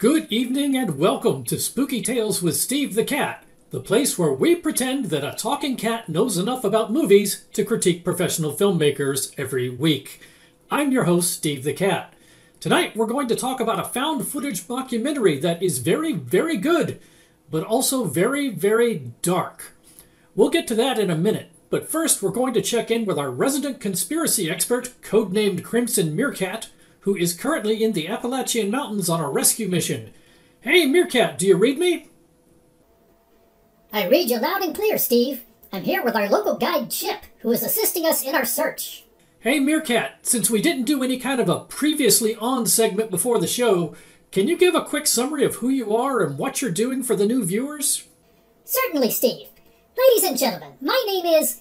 Good evening and welcome to Spooky Tales with Steve the Cat, the place where we pretend that a talking cat knows enough about movies to critique professional filmmakers every week. I'm your host, Steve the Cat. Tonight we're going to talk about a found footage mockumentary that is very, very good, but also very, very dark. We'll get to that in a minute, but first we're going to check in with our resident conspiracy expert, codenamed Crimson Meerkat, who is currently in the Appalachian Mountains on a rescue mission. Hey, Meerkat, do you read me? I read you loud and clear, Steve. I'm here with our local guide, Chip, who is assisting us in our search. Hey, Meerkat, since we didn't do any kind of a previously on segment before the show, can you give a quick summary of who you are and what you're doing for the new viewers? Certainly, Steve. Ladies and gentlemen, my name is...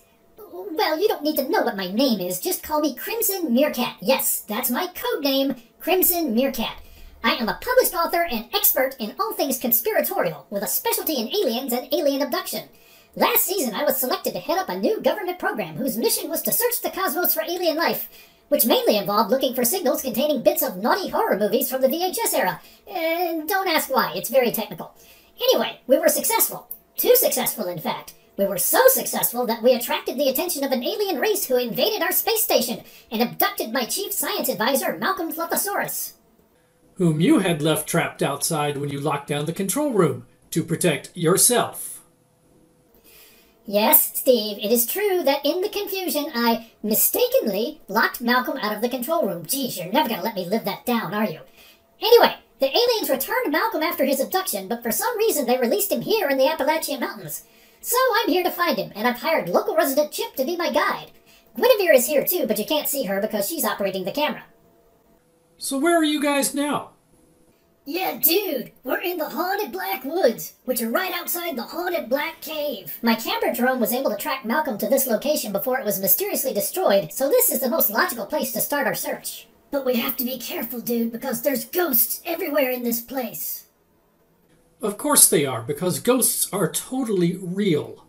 Well, you don't need to know what my name is. Just call me Crimson Meerkat. Yes, that's my code name, Crimson Meerkat. I am a published author and expert in all things conspiratorial, with a specialty in aliens and alien abduction. Last season, I was selected to head up a new government program whose mission was to search the cosmos for alien life, which mainly involved looking for signals containing bits of naughty horror movies from the VHS era. Don't ask why, it's very technical. Anyway, we were successful. Too successful, in fact. We were so successful that we attracted the attention of an alien race who invaded our space station and abducted my chief science advisor, Malcolm Fluthosaurus. Whom you had left trapped outside when you locked down the control room to protect yourself. Yes, Steve, it is true that in the confusion I mistakenly locked Malcolm out of the control room. Geez, you're never going to let me live that down, are you? Anyway, the aliens returned Malcolm after his abduction, but for some reason they released him here in the Appalachian Mountains. So I'm here to find him, and I've hired local resident Chip to be my guide. Guinevere is here too, but you can't see her because she's operating the camera. So where are you guys now? Yeah, dude, we're in the Haunted Black Woods, which are right outside the Haunted Black Cave. My camera drone was able to track Malcolm to this location before it was mysteriously destroyed, so this is the most logical place to start our search. But we have to be careful, dude, because there's ghosts everywhere in this place. Of course they are, because ghosts are totally real.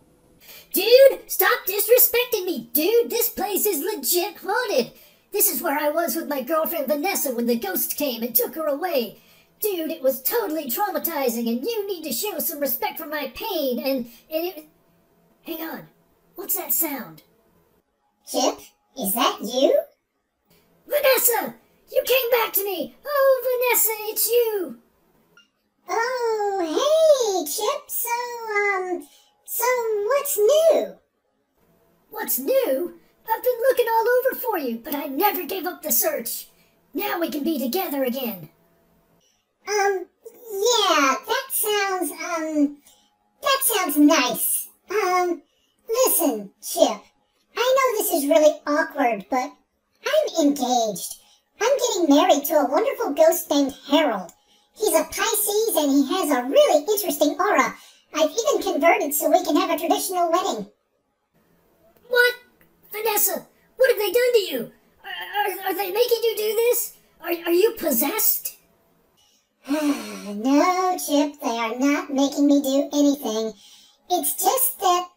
Dude, stop disrespecting me, dude. This place is legit haunted. This is where I was with my girlfriend Vanessa when the ghost came and took her away. Dude, it was totally traumatizing, and you need to show some respect for my pain, and it... Hang on. What's that sound? Chip, is that you? Vanessa! You came back to me! Oh, Vanessa, it's you! Oh, hey, Chip. So what's new? What's new? I've been looking all over for you, but I never gave up the search. Now we can be together again. Yeah, that sounds nice. Listen, Chip, I know this is really awkward, but I'm engaged. I'm getting married to a wonderful ghost named Harold. He's a Pisces and he has a really interesting aura. I've even converted so we can have a traditional wedding. What? Vanessa, what have they done to you? Are they making you do this? Are you possessed? No, Chip, they are not making me do anything. It's just that...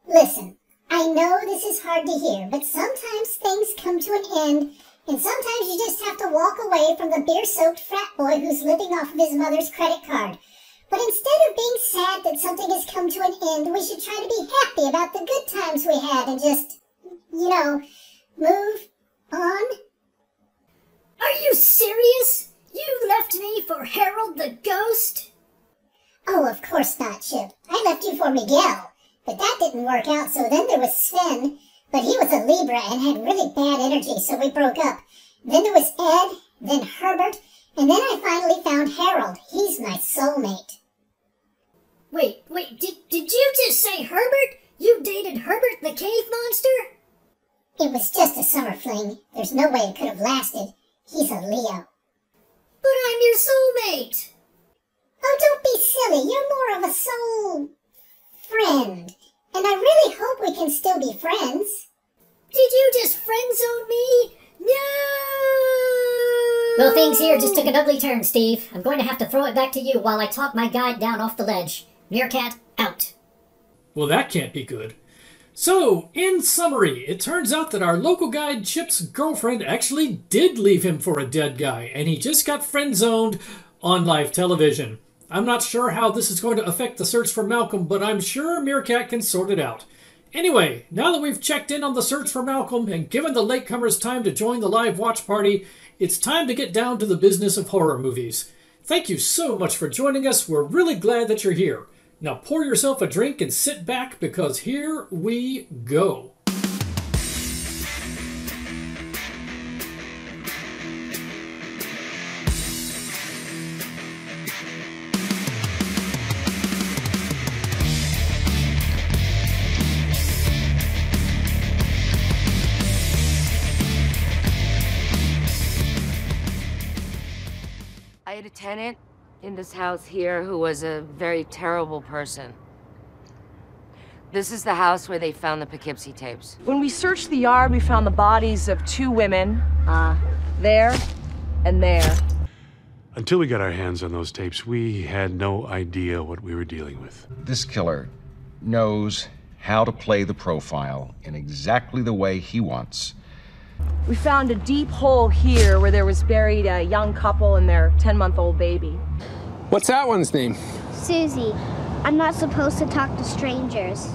Listen, I know this is hard to hear, but sometimes things come to an end, and sometimes you just have to walk away from the beer-soaked frat boy who's living off of his mother's credit card. But instead of being sad that something has come to an end, we should try to be happy about the good times we had and just, move on. Are you serious? You left me for Harold the Ghost? Oh, of course not, Chip. I left you for Miguel. But that didn't work out, so then there was Sven. But he was a Libra and had really bad energy, so we broke up. Then there was Ed, then Herbert, and then I finally found Harold. He's my soulmate. Wait, did you just say Herbert? You dated Herbert the cave monster? It was just a summer fling. There's no way it could have lasted. He's a Leo. But I'm your soulmate. Oh, don't be silly. You're more of a soul friend. And I really hope we can still be friends. Did you just friendzone me? No! Well, things here just took an ugly turn, Steve. I'm going to have to throw it back to you while I talk my guide down off the ledge. Meerkat, out. Well, that can't be good. So, in summary, it turns out that our local guide Chip's girlfriend actually did leave him for a dead guy, and he just got friend-zoned on live television. I'm not sure how this is going to affect the search for Malcolm, but I'm sure Meerkat can sort it out. Anyway, now that we've checked in on the search for Malcolm and given the latecomers time to join the live watch party, it's time to get down to the business of horror movies. Thank you so much for joining us. We're really glad that you're here. Now pour yourself a drink and sit back because here we go. I had a tenant in this house here who was a very terrible person. This is the house where they found the Poughkeepsie tapes. When we searched the yard, we found the bodies of 2 women, there and there. Until we got our hands on those tapes, we had no idea what we were dealing with. This killer knows how to play the profile in exactly the way he wants. We found a deep hole here where there was buried a young couple and their 10-month-old baby. What's that one's name? Susie. I'm not supposed to talk to strangers.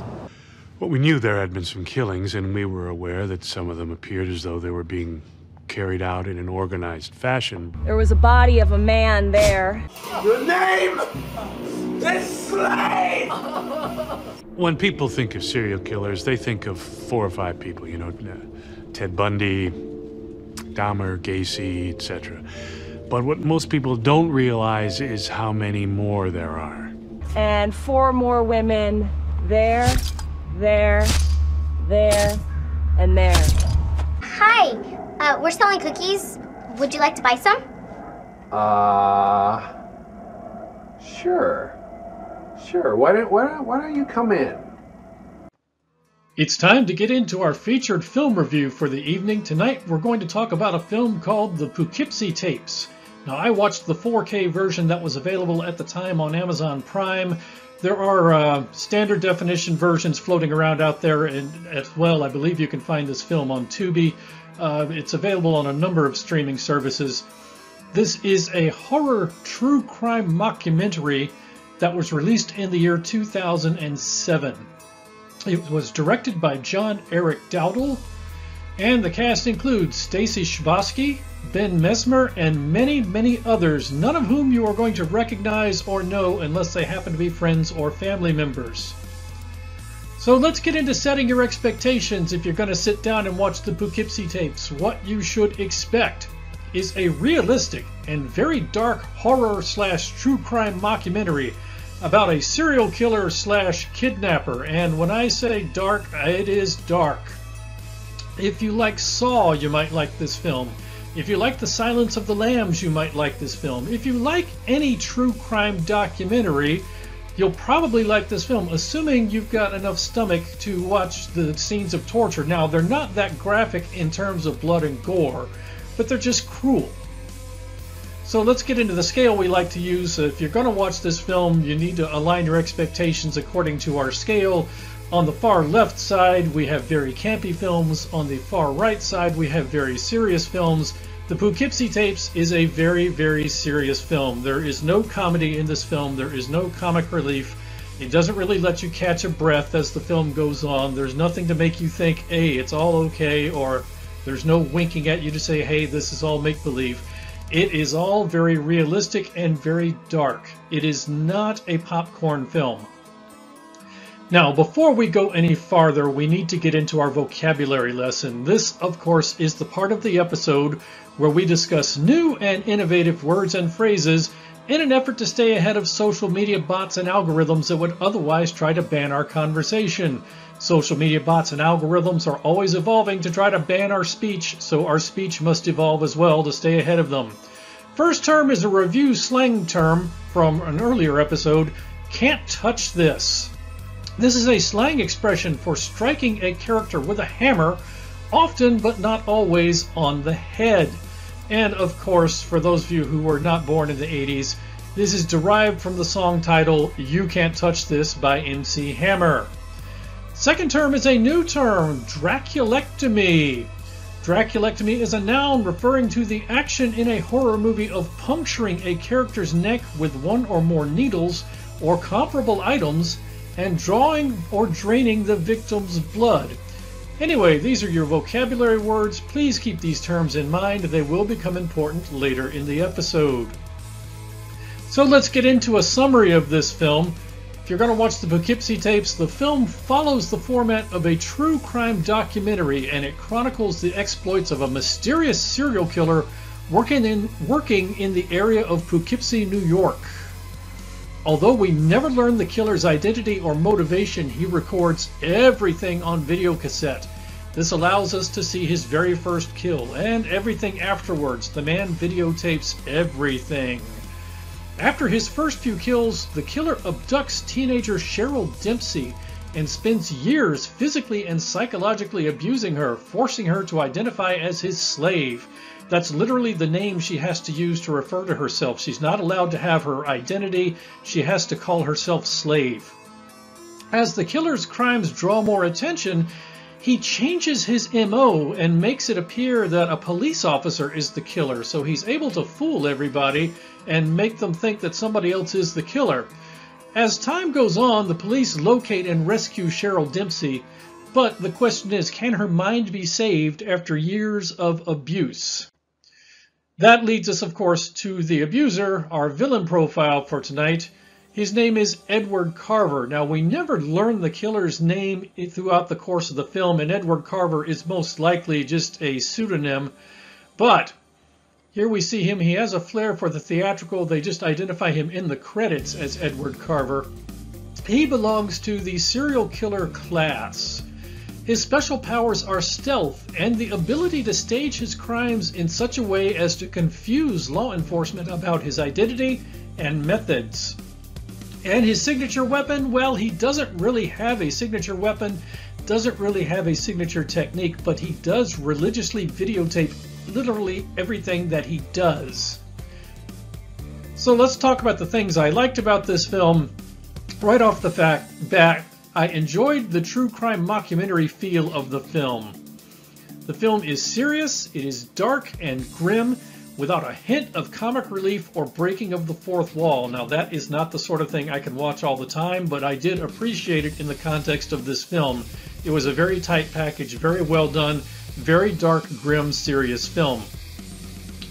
Well, we knew there had been some killings, and we were aware that some of them appeared as though they were being carried out in an organized fashion. There was a body of a man there. Your name is Slade! When people think of serial killers, they think of 4 or 5 people, you know, Ted Bundy, Dahmer, Gacy, etc. But what most people don't realize is how many more there are. And 4 more women there, there, and there. Hi, we're selling cookies. Would you like to buy some? Sure. Sure, why don't you come in? It's time to get into our featured film review for the evening. Tonight we're going to talk about a film called The Poughkeepsie Tapes. Now I watched the 4K version that was available at the time on Amazon Prime. There are standard definition versions floating around out there, and as well I believe you can find this film on Tubi. It's available on a number of streaming services. This is a horror true crime mockumentary that was released in the year 2007. It was directed by John Eric Dowdle, and the cast includes Stacy Shbosky, Ben Mesmer, and many, many others, none of whom you are going to recognize or know unless they happen to be friends or family members. So let's get into setting your expectations if you're going to sit down and watch the Poughkeepsie Tapes. What you should expect is a realistic and very dark horror/true crime mockumentary about a serial killer/kidnapper, and when I say dark, it is dark. If you like Saw, you might like this film. If you like The Silence of the Lambs, you might like this film. If you like any true crime documentary, you'll probably like this film, assuming you've got enough stomach to watch the scenes of torture. Now, they're not that graphic in terms of blood and gore, but they're just cruel. So let's get into the scale we like to use. If you're going to watch this film, you need to align your expectations according to our scale. On the far left side, we have very campy films. On the far right side, we have very serious films. The Poughkeepsie Tapes is a very, very serious film. There is no comedy in this film. There is no comic relief. It doesn't really let you catch a breath as the film goes on. There's nothing to make you think, hey, it's all okay, or there's no winking at you to say, hey, this is all make-believe. It is all very realistic and very dark. It is not a popcorn film. Now, before we go any farther, we need to get into our vocabulary lesson. This, of course, is the part of the episode where we discuss new and innovative words and phrases in an effort to stay ahead of social media bots and algorithms that would otherwise try to ban our conversation. Social media bots and algorithms are always evolving to try to ban our speech, so our speech must evolve as well to stay ahead of them. First term is a review slang term from an earlier episode, can't touch this. This is a slang expression for striking a character with a hammer, often but not always on the head. And of course, for those of you who were not born in the 80s, this is derived from the song title You Can't Touch This by MC Hammer. Second term is a new term, Draculectomy. Draculectomy is a noun referring to the action in a horror movie of puncturing a character's neck with one or more needles or comparable items and drawing or draining the victim's blood. Anyway, these are your vocabulary words. Please keep these terms in mind. They will become important later in the episode. So let's get into a summary of this film. If you're going to watch the Poughkeepsie Tapes, the film follows the format of a true crime documentary, and it chronicles the exploits of a mysterious serial killer working in the area of Poughkeepsie, New York. Although we never learn the killer's identity or motivation, he records everything on video cassette. This allows us to see his very first kill and everything afterwards. The man videotapes everything. After his first few kills, the killer abducts teenager Cheryl Dempsey and spends years physically and psychologically abusing her, forcing her to identify as his slave. That's literally the name she has to use to refer to herself. She's not allowed to have her identity. She has to call herself slave. As the killer's crimes draw more attention, he changes his MO and makes it appear that a police officer is the killer, so he's able to fool everybody and make them think that somebody else is the killer. As time goes on, the police locate and rescue Cheryl Dempsey, but the question is, can her mind be saved after years of abuse? That leads us, of course, to the abuser, our villain profile for tonight. His name is Edward Carver. Now, we never learn the killer's name throughout the course of the film, and Edward Carver is most likely just a pseudonym. But here we see him. He has a flair for the theatrical. They just identify him in the credits as Edward Carver. He belongs to the serial killer class. His special powers are stealth and the ability to stage his crimes in such a way as to confuse law enforcement about his identity and methods. And his signature weapon, well, he doesn't really have a signature weapon, doesn't really have a signature technique, but he does religiously videotape literally everything that he does. So let's talk about the things I liked about this film. Right off the bat, I enjoyed the true crime mockumentary feel of the film. The film is serious, it is dark and grim, without a hint of comic relief or breaking of the fourth wall. Now, that is not the sort of thing I can watch all the time, but I did appreciate it in the context of this film. It was a very tight package, very well done, very dark, grim, serious film.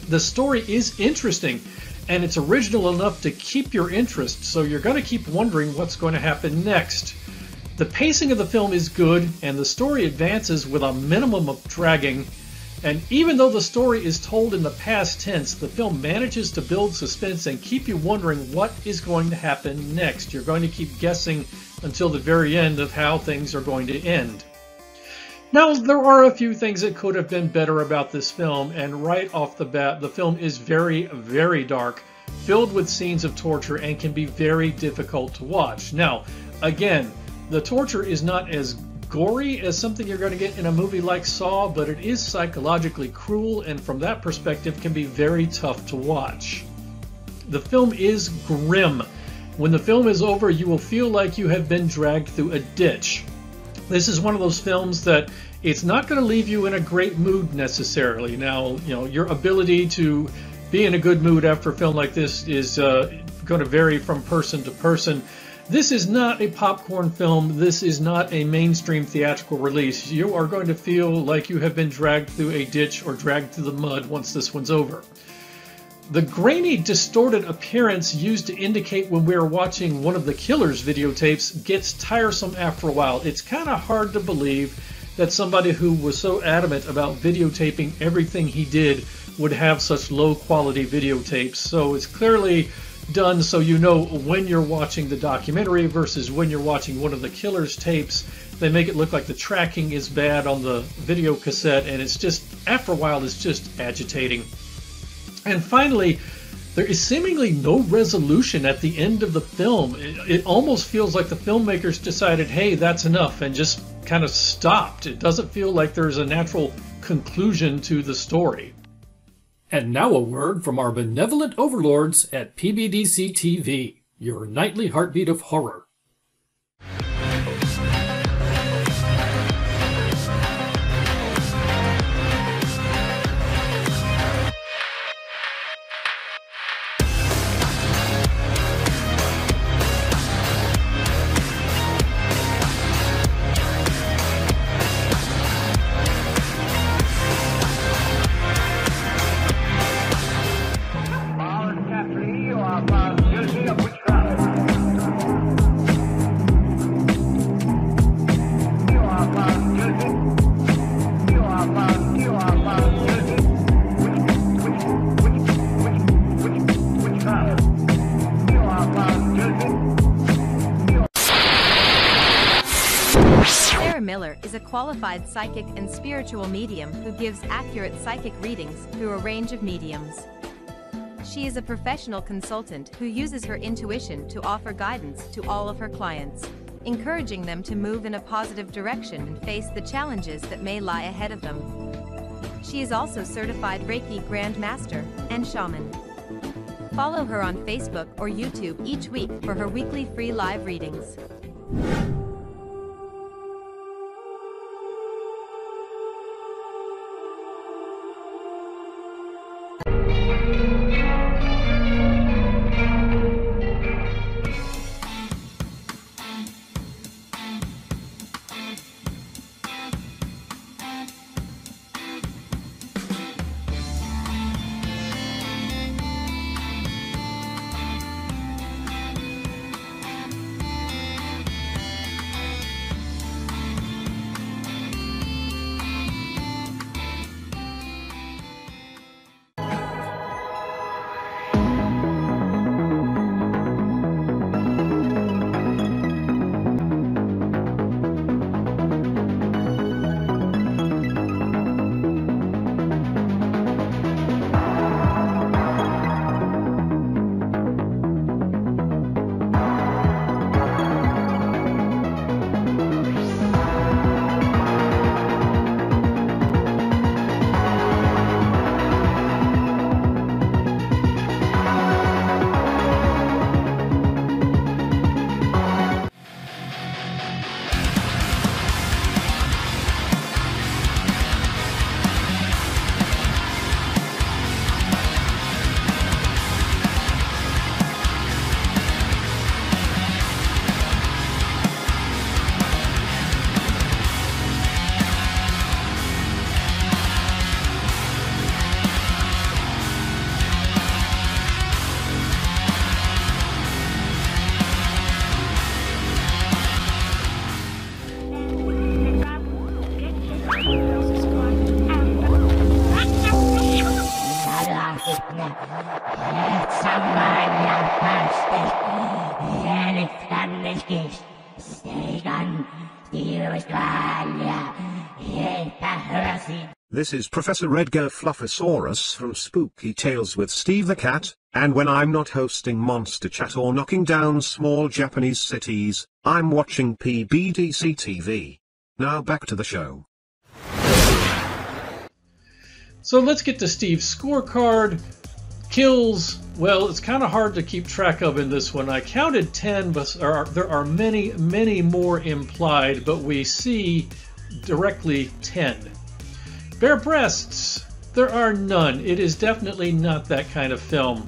The story is interesting, and it's original enough to keep your interest, so you're going to keep wondering what's going to happen next. The pacing of the film is good, and the story advances with a minimum of dragging. And even though the story is told in the past tense, the film manages to build suspense and keep you wondering what is going to happen next. You're going to keep guessing until the very end of how things are going to end. Now, there are a few things that could have been better about this film, and right off the bat, the film is very, very dark, filled with scenes of torture, and can be very difficult to watch. Now, again, the torture is not as gory as something you're going to get in a movie like Saw, but it is psychologically cruel, and from that perspective can be very tough to watch. The film is grim. When the film is over, you will feel like you have been dragged through a ditch. This is one of those films that it's not going to leave you in a great mood necessarily. Now, your ability to be in a good mood after a film like this is going to vary from person to person. This is not a popcorn film. This is not a mainstream theatrical release. You are going to feel like you have been dragged through a ditch or dragged through the mud once this one's over. The grainy, distorted appearance used to indicate when we are watching one of the killer's videotapes gets tiresome after a while. It's kind of hard to believe that somebody who was so adamant about videotaping everything he did would have such low-quality videotapes. So it's clearly done so you know when you're watching the documentary versus when you're watching one of the killer's tapes. They make it look like the tracking is bad on the video cassette, and it's just, after a while, it's just agitating. And finally, there is seemingly no resolution at the end of the film. It almost feels like the filmmakers decided, hey, that's enough, and just kind of stopped. It doesn't feel like there's a natural conclusion to the story. And now a word from our benevolent overlords at PBDC TV, your nightly heartbeat of horror. Miller is a qualified psychic and spiritual medium who gives accurate psychic readings through a range of mediums. She is a professional consultant who uses her intuition to offer guidance to all of her clients, encouraging them to move in a positive direction and face the challenges that may lie ahead of them. She is also certified Reiki Grand Master and Shaman. Follow her on Facebook or YouTube each week for her weekly free live readings. This is Professor Edgar Fluffosaurus from Spooky Tales with Steve the Cat, and when I'm not hosting Monster Chat or knocking down small Japanese cities, I'm watching PBDC TV. Now back to the show. So let's get to Steve's scorecard. Kills, well, it's kind of hard to keep track of in this one. I counted 10, but there are many, many more implied, but we see directly 10. Bare breasts, there are none. It is definitely not that kind of film.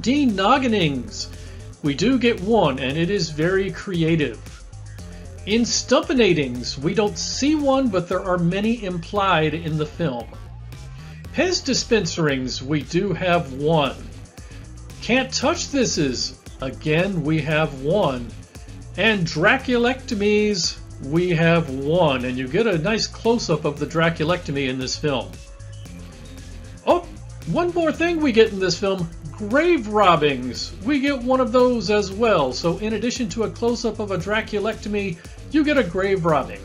De-nogginings, we do get one, and it is very creative. In stumponatings, we don't see one, but there are many implied in the film. Pez dispenserings, we do have one. Can't touch thises, again we have one. And Draculectomies, we have one, and you get a nice close-up of the Draculectomy in this film. Oh, one more thing we get in this film, grave robbings. We get one of those as well, so in addition to a close-up of a Draculectomy, you get a grave robbing.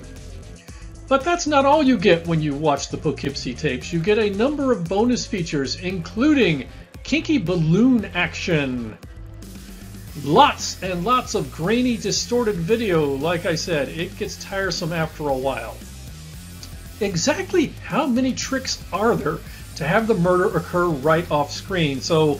But that's not all you get when you watch the Poughkeepsie Tapes. You get a number of bonus features, including kinky balloon action. Lots and lots of grainy, distorted video. Like I said, it gets tiresome after a while. Exactly how many tricks are there to have the murder occur right off screen? So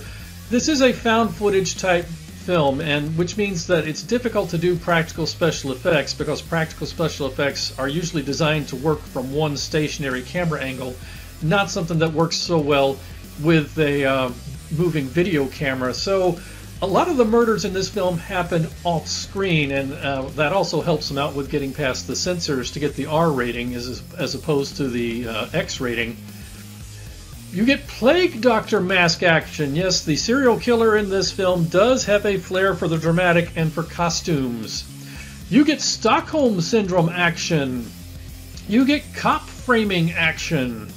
this is a found footage type film, and which means that it's difficult to do practical special effects because practical special effects are usually designed to work from one stationary camera angle, not something that works so well with a moving video camera. So a lot of the murders in this film happen off screen, and that also helps them out with getting past the censors to get the R rating as opposed to the X rating. You get Plague Doctor mask action. Yes, the serial killer in this film does have a flair for the dramatic and for costumes. You get Stockholm Syndrome action. You get cop framing action.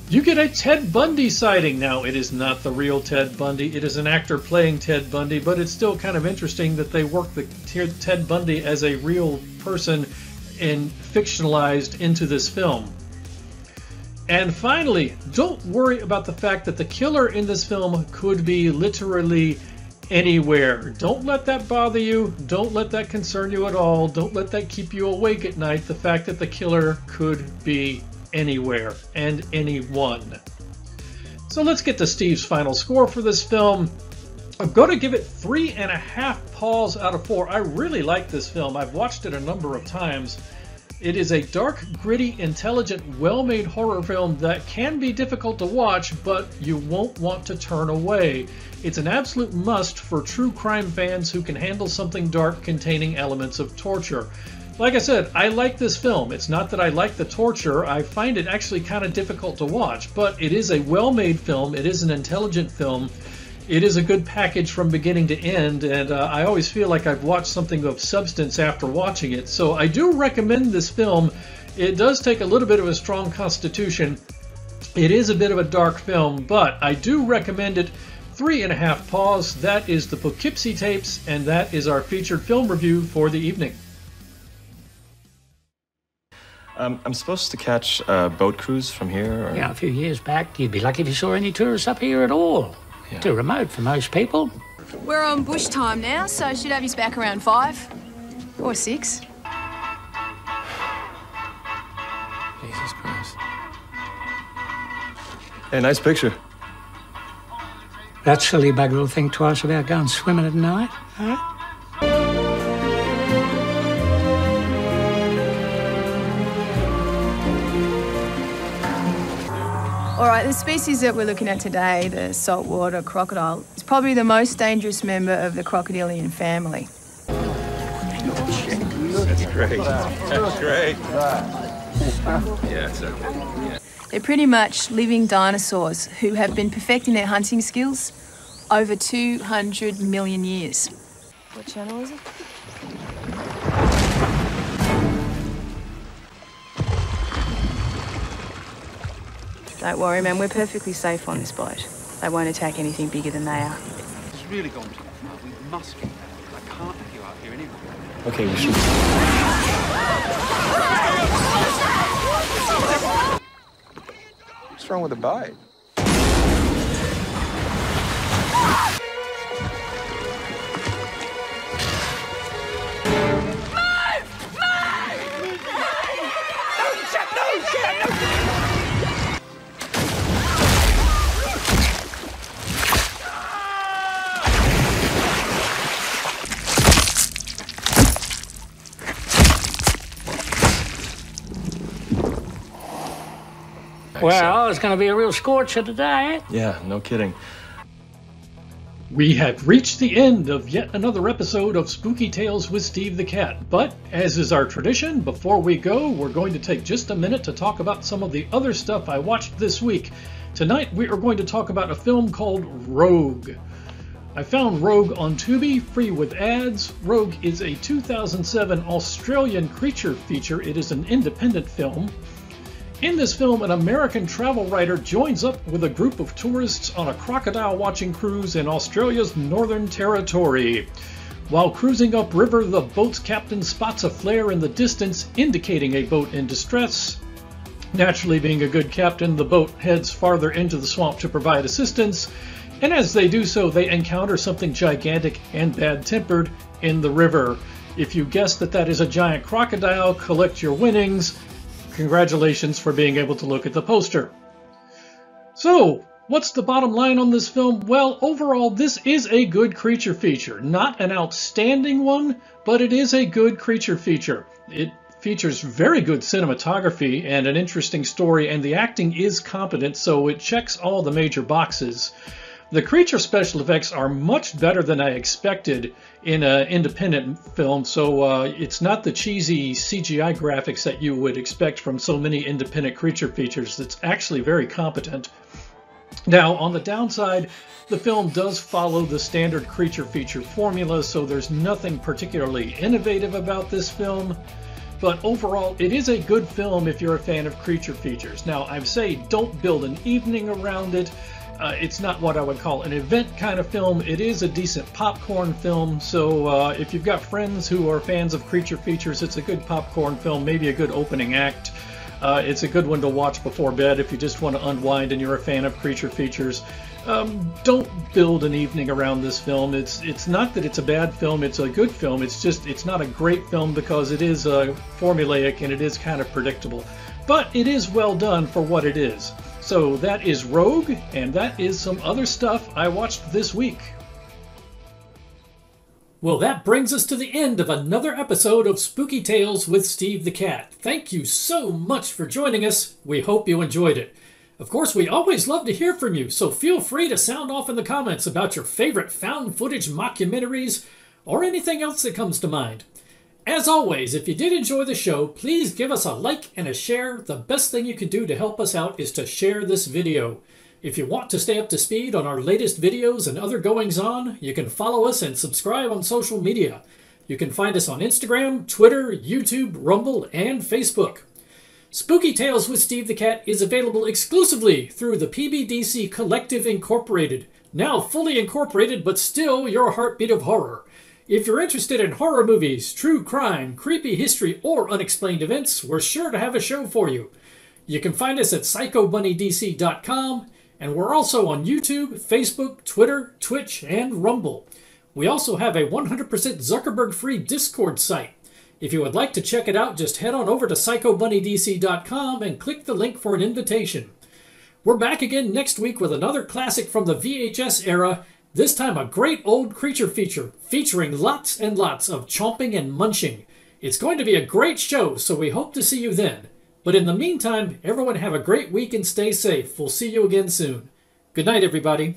You get a Ted Bundy sighting. Now, it is not the real Ted Bundy. It is an actor playing Ted Bundy, but it's still kind of interesting that they work the Ted Bundy as a real person and fictionalized into this film. And finally, don't worry about the fact that the killer in this film could be literally anywhere. Don't let that bother you. Don't let that concern you at all. Don't let that keep you awake at night, the fact that the killer could be anywhere and anyone. So let's get to Steve's final score for this film. I'm going to give it 3.5 paws out of 4. I really like this film. I've watched it a number of times. It is a dark, gritty, intelligent, well-made horror film that can be difficult to watch, but you won't want to turn away. It's an absolute must for true crime fans who can handle something dark containing elements of torture. Like I said, I like this film. It's not that I like the torture. I find it actually kind of difficult to watch, but it is a well-made film. It is an intelligent film. It is a good package from beginning to end, and I always feel like I've watched something of substance after watching it. So I do recommend this film. It does take a little bit of a strong constitution. It is a bit of a dark film, but I do recommend it. 3.5 paws. That is the Poughkeepsie Tapes, and that is our featured film review for the evening. I'm supposed to catch a boat cruise from here? Or... Yeah, a few years back, you'd be lucky if you saw any tourists up here at all. Yeah. Too remote for most people. We're on bush time now, so should have you back around 5 or 6. Jesus Christ. Hey, nice picture. That silly bugger will think twice about going swimming at night, huh? All right, the species that we're looking at today, the saltwater crocodile, is probably the most dangerous member of the crocodilian family. That's great. That's great. Yeah, it's okay. Yeah. They're pretty much living dinosaurs who have been perfecting their hunting skills over 200 million years. What channel is it? Don't worry, man, we're perfectly safe on this boat. They won't attack anything bigger than they are. It's really gone too far. We must get back. I can't have you out here anymore. Okay, we should... What's wrong with the boat? Well, it's going to be a real scorcher today, eh? Yeah, no kidding. We have reached the end of yet another episode of Spooky Tales with Steve the Cat, but as is our tradition, before we go, we're going to take just a minute to talk about some of the other stuff I watched this week. Tonight we are going to talk about a film called Rogue. I found Rogue on Tubi, free with ads. Rogue is a 2007 Australian creature feature. It is an independent film. In this film, an American travel writer joins up with a group of tourists on a crocodile watching cruise in Australia's Northern Territory. While cruising upriver, the boat's captain spots a flare in the distance indicating a boat in distress. Naturally, being a good captain, the boat heads farther into the swamp to provide assistance, and as they do so, they encounter something gigantic and bad-tempered in the river. If you guess that that is a giant crocodile, collect your winnings. Congratulations for being able to look at the poster. So, what's the bottom line on this film? Well, overall, this is a good creature feature. Not an outstanding one, but it is a good creature feature. It features very good cinematography and an interesting story, and the acting is competent, so it checks all the major boxes. The creature special effects are much better than I expected in an independent film, so it's not the cheesy CGI graphics that you would expect from so many independent creature features. It's actually very competent. Now, on the downside, the film does follow the standard creature feature formula, so there's nothing particularly innovative about this film. But overall, it is a good film if you're a fan of creature features. Now, I say don't build an evening around it. It's not what I would call an event kind of film. It is a decent popcorn film, so if you've got friends who are fans of creature features, it's a good popcorn film, maybe a good opening act. It's a good one to watch before bed if you just want to unwind and you're a fan of creature features. Don't build an evening around this film. It's not that it's a bad film, it's a good film. It's just, it's not a great film because it is formulaic and it is kind of predictable. But it is well done for what it is. So that is Rogue, and that is some other stuff I watched this week. Well, that brings us to the end of another episode of Spooky Tales with Steve the Cat. Thank you so much for joining us. We hope you enjoyed it. Of course, we always love to hear from you, so feel free to sound off in the comments about your favorite found footage mockumentaries or anything else that comes to mind. As always, if you did enjoy the show, please give us a like and a share. The best thing you can do to help us out is to share this video. If you want to stay up to speed on our latest videos and other goings-on, you can follow us and subscribe on social media. You can find us on Instagram, Twitter, YouTube, Rumble, and Facebook. Spooky Tales with Steve the Cat is available exclusively through the PBDC Collective Incorporated, now fully incorporated but still your heartbeat of horror. If you're interested in horror movies, true crime, creepy history, or unexplained events, we're sure to have a show for you. You can find us at psychobunnydc.com, and we're also on YouTube, Facebook, Twitter, Twitch, and Rumble. We also have a 100% Zuckerberg-free Discord site. If you would like to check it out, just head on over to psychobunnydc.com and click the link for an invitation. We're back again next week with another classic from the VHS era. This time a great old creature feature featuring lots and lots of chomping and munching. It's going to be a great show, so we hope to see you then. But in the meantime, everyone have a great week and stay safe. We'll see you again soon. Good night, everybody.